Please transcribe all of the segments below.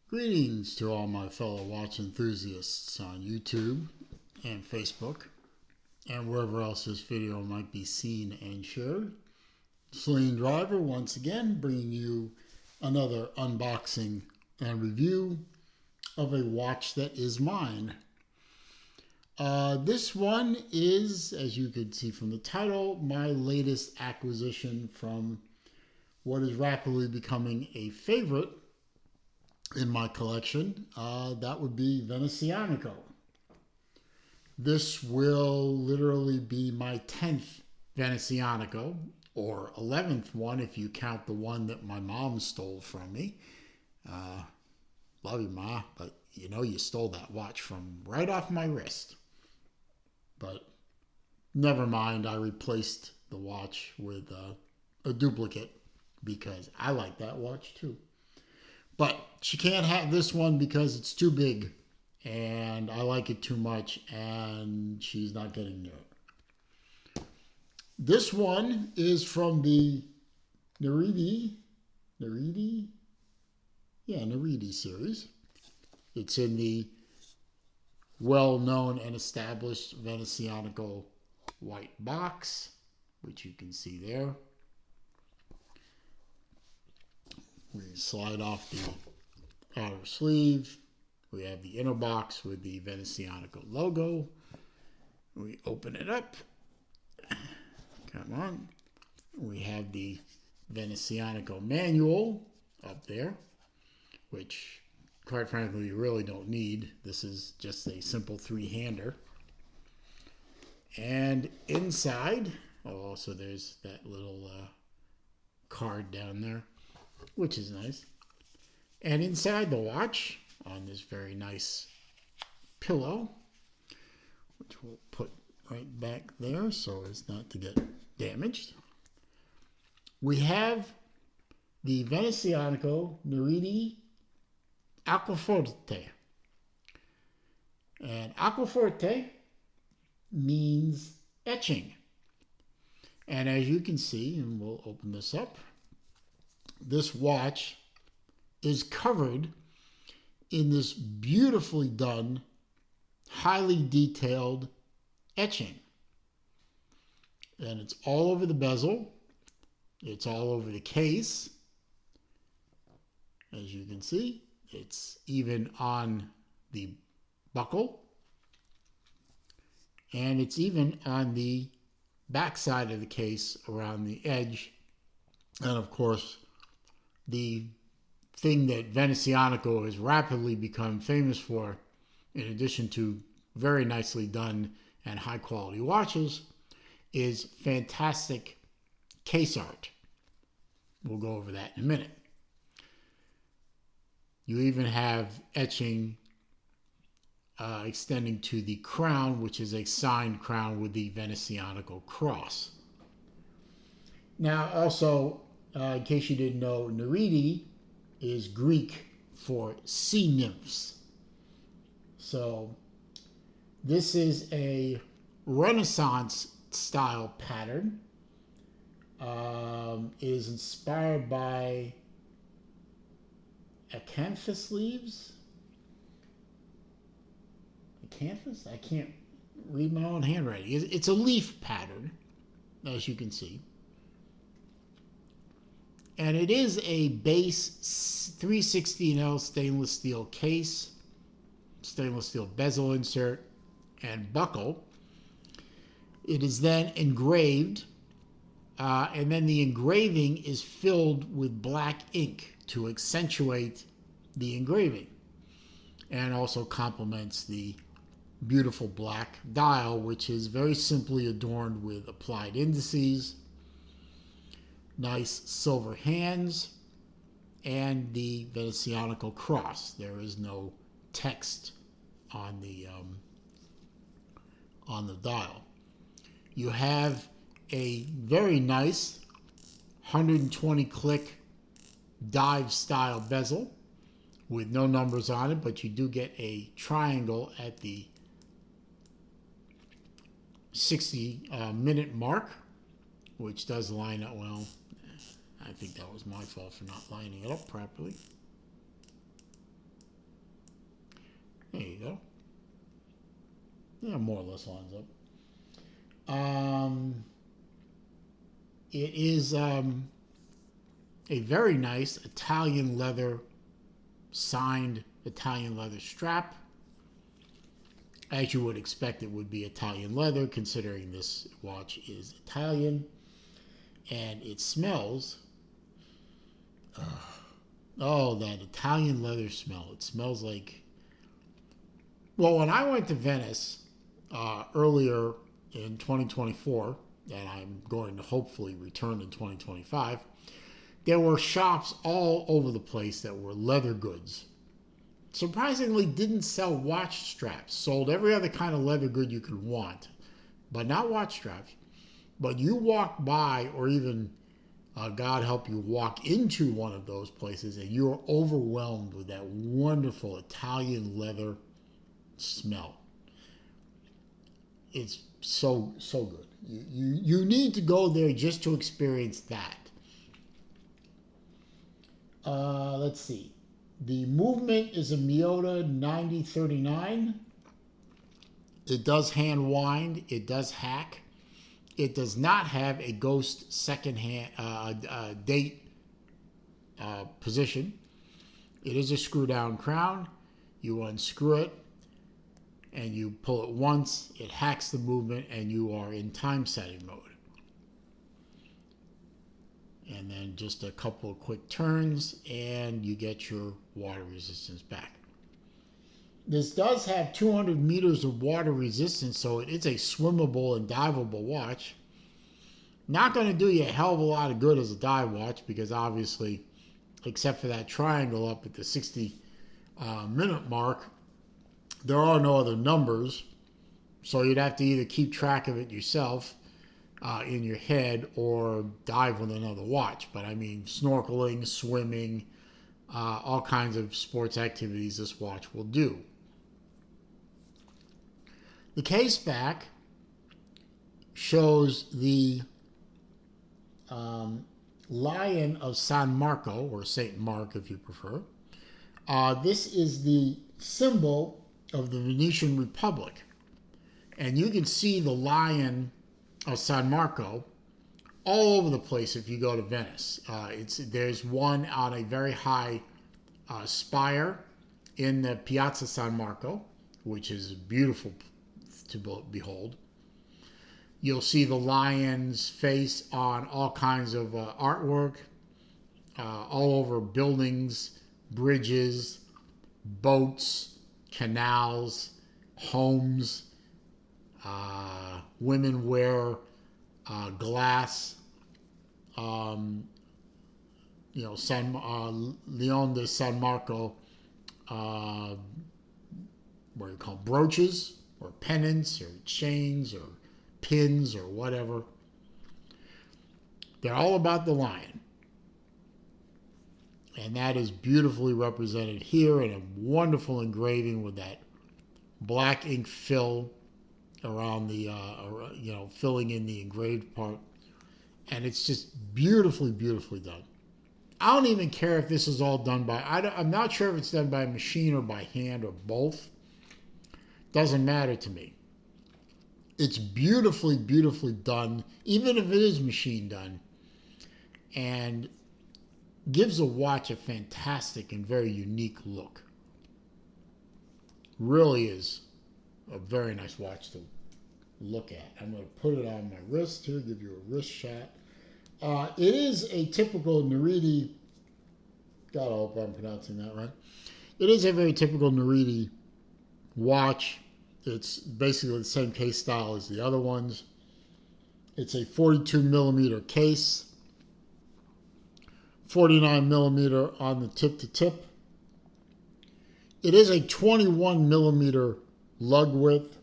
Greetings to all my fellow watch enthusiasts on YouTube and Facebook and wherever else this video might be seen and shared. Celine Driver once again bringing you another unboxing and review of a watch that is mine. This one is, as you can see from the title, my latest acquisition from what is rapidly becoming a favorite in my collection. That would be Venezianico. This will literally be my 10th Venezianico, or 11th one if you count the one that my mom stole from me. Love you, Ma, but you know you stole that watch from right off my wrist. But never mind, I replaced the watch with a duplicate because I like that watch too. But she can't have this one because it's too big and I like it too much and she's not getting near it. This one is from the Nereide series. It's in the well-known and established Venezianico white box, which you can see there. We slide off the outer sleeve. We have the inner box with the Venezianico logo. We open it up. Come on. We have the Venezianico manual up there, which, quite frankly, you really don't need. This is just a simple three-hander. And inside, so there's that little card down there, which is nice. And inside the watch, on this very nice pillow, which we'll put right back there so as not to get damaged, we have the Venezianico Nereide Acquaforte. And Acquaforte means etching. And as you can see, and we'll open this up, this watch is covered in this beautifully done, highly detailed etching. And it's all over the bezel. It's all over the case. As you can see, it's even on the buckle. And it's even on the back side of the case around the edge. And of course, the thing that Venezianico has rapidly become famous for, in addition to very nicely done and high quality watches, is fantastic case art. We'll go over that in a minute. You even have etching extending to the crown, which is a signed crown with the Venezianico cross. Now, also, in case you didn't know, Nereide is Greek for sea nymphs. So this is a Renaissance style pattern. It is inspired by acanthus leaves. Acanthus? I can't read my own handwriting. It's a leaf pattern, as you can see. And it is a base 316L stainless steel case, stainless steel bezel insert, and buckle. It is then engraved, and then the engraving is filled with black ink to accentuate the engraving, and also complements the beautiful black dial, which is very simply adorned with applied indices, nice silver hands, and the Venezianico cross. There is no text on the dial. You have a very nice 120 click dive style bezel with no numbers on it, but you do get a triangle at the 60-minute mark, which does line up well. I think that was my fault for not lining it up properly. There you go. Yeah, more or less lines up. It is a very nice Italian leather, signed Italian leather strap. As you would expect, it would be Italian leather, considering this watch is Italian. And it smells, oh, that Italian leather smell. It smells like, well, when I went to Venice earlier in 2024, and I'm going to hopefully return in 2025, there were shops all over the place that were leather goods. Surprisingly, didn't sell watch straps. Sold every other kind of leather good you could want, but not watch straps. But you walk by, or even, God help you, walk into one of those places, and you're overwhelmed with that wonderful Italian leather smell. It's so good. You need to go there just to experience that. Let's see. The movement is a Miyota 9039. It does hand wind. It does hack. It does not have a ghost second hand date position. It is a screw down crown. You unscrew it and you pull it once. It hacks the movement and you are in time setting mode. And then just a couple of quick turns and you get your water resistance back. This does have 200 meters of water resistance, so it's a swimmable and diveable watch. Not going to do you a hell of a lot of good as a dive watch because obviously, except for that triangle up at the 60-minute mark, there are no other numbers. So you'd have to either keep track of it yourself in your head or dive with another watch. But I mean, snorkeling, swimming, all kinds of sports activities this watch will do. The case back shows the Lion of San Marco, or Saint Mark if you prefer. This is the symbol of the Venetian Republic. And you can see the Lion of San Marco all over the place if you go to Venice. There's one on a very high spire in the Piazza San Marco, which is beautiful to behold. You'll see the lion's face on all kinds of artwork, all over buildings, bridges, boats, canals, homes. Women wear glass. Leon de San Marco, what do you call them? Brooches or pendants or chains or pins or whatever. They're all about the lion. And that is beautifully represented here in a wonderful engraving with that black ink fill around the, filling in the engraved part. And it's just beautifully, beautifully done. I don't even care if this is all done by, I'm not sure if it's done by machine or by hand or both. Doesn't matter to me. It's beautifully, beautifully done, even if it is machine done, and gives a watch a fantastic and very unique look. Really is a very nice watch to look at. I'm going to put it on my wrist here, give you a wrist shot. It is a typical Nereide, God, I hope I'm pronouncing that right. It is a very typical Nereide watch. It's basically the same case style as the other ones. It's a 42 millimeter case, 49 millimeter on the tip to tip. It is a 21 millimeter lug width.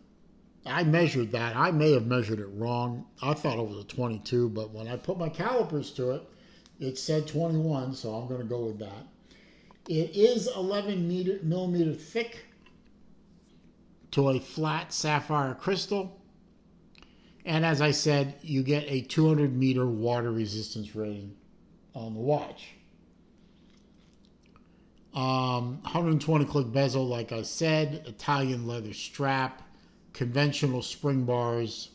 I measured that. I may have measured it wrong. I thought it was a 22, but when I put my calipers to it, it said 21, so I'm going to go with that. It is 11 millimeter thick to a flat sapphire crystal. And as I said, you get a 200 meter water resistance rating on the watch. 120 click bezel, like I said, Italian leather strap, conventional spring bars.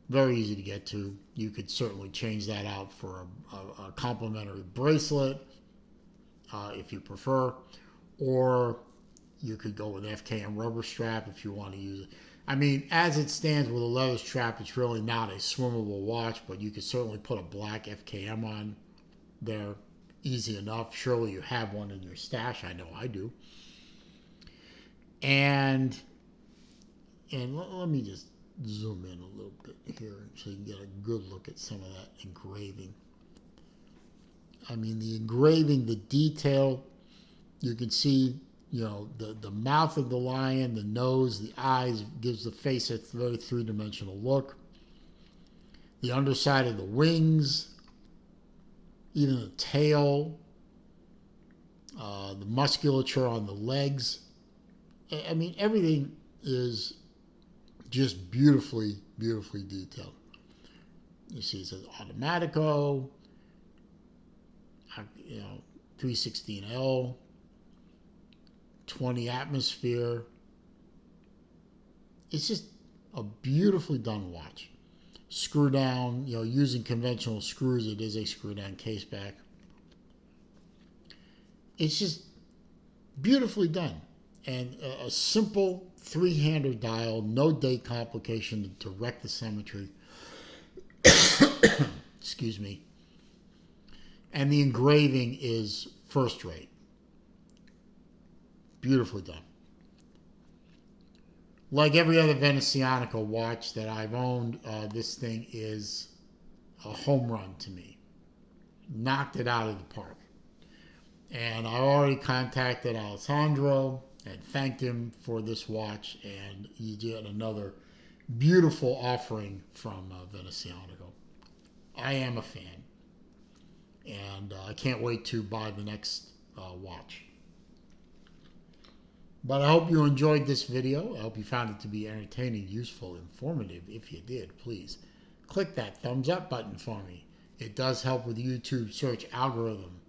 Very easy to get to. You could certainly change that out for a complimentary bracelet if you prefer, or you could go with FKM rubber strap if you want to use it. I mean, as it stands with a leather strap, it's really not a swimmable watch, but you could certainly put a black FKM on there. Easy enough. Surely you have one in your stash. I know I do. And let me just zoom in a little bit here so you can get a good look at some of that engraving. I mean, the engraving, the detail, you can see, you know, the mouth of the lion, the nose, the eyes, gives the face a very three-dimensional look. The underside of the wings, even the tail, the musculature on the legs. I mean, everything is just beautifully, beautifully detailed. You see it says Automatico, you know, 316L, 20 atmosphere. It's just a beautifully done watch. Screw down, you know, using conventional screws, it is a screw down case back. It's just beautifully done. And a simple three-hander dial, no date complication to direct the symmetry. Excuse me. And the engraving is first rate. Beautifully done. Like every other Venezianico watch that I've owned, this thing is a home run to me. Knocked it out of the park. And I already contacted Alessandro and thanked him for this watch, and you get another beautiful offering from Venezianico. I am a fan, and I can't wait to buy the next watch. But I hope you enjoyed this video. I hope you found it to be entertaining, useful, informative. If you did, please click that thumbs up button for me. It does help with the YouTube search algorithm.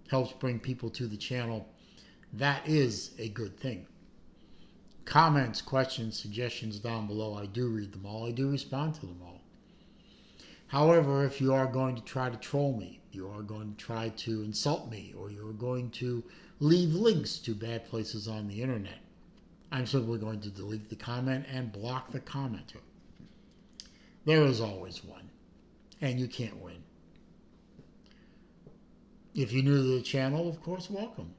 Helps bring people to the channel. That is a good thing. Comments, questions, suggestions down below. I do read them all. I do respond to them all. However, if you are going to try to troll me, you are going to try to insult me, or you're going to leave links to bad places on the internet, I'm simply going to delete the comment and block the commenter. There is always one, and you can't win. If you're new to the channel, of course, welcome.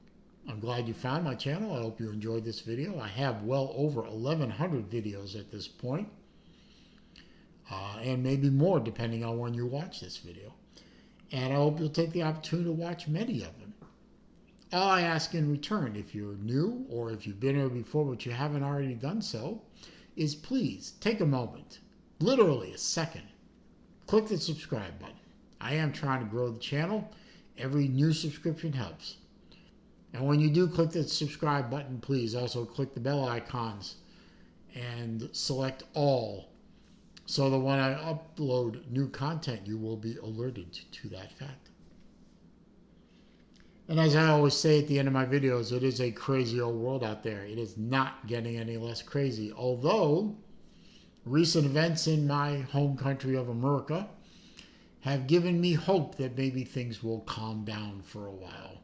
I'm glad you found my channel. I hope you enjoyed this video. I have well over 1,100 videos at this point, and maybe more depending on when you watch this video. And I hope you'll take the opportunity to watch many of them. All I ask in return, if you're new or if you've been here before but you haven't already done so, is please take a moment, literally a second, click the subscribe button. I am trying to grow the channel. Every new subscription helps. And when you do click the subscribe button, please also click the bell icons and select all, so that when I upload new content, you will be alerted to that fact. And as I always say at the end of my videos, it is a crazy old world out there. It is not getting any less crazy. Although recent events in my home country of America have given me hope that maybe things will calm down for a while.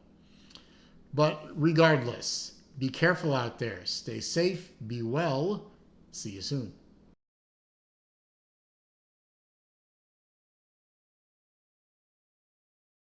But regardless, be careful out there. Stay safe, be well. See you soon.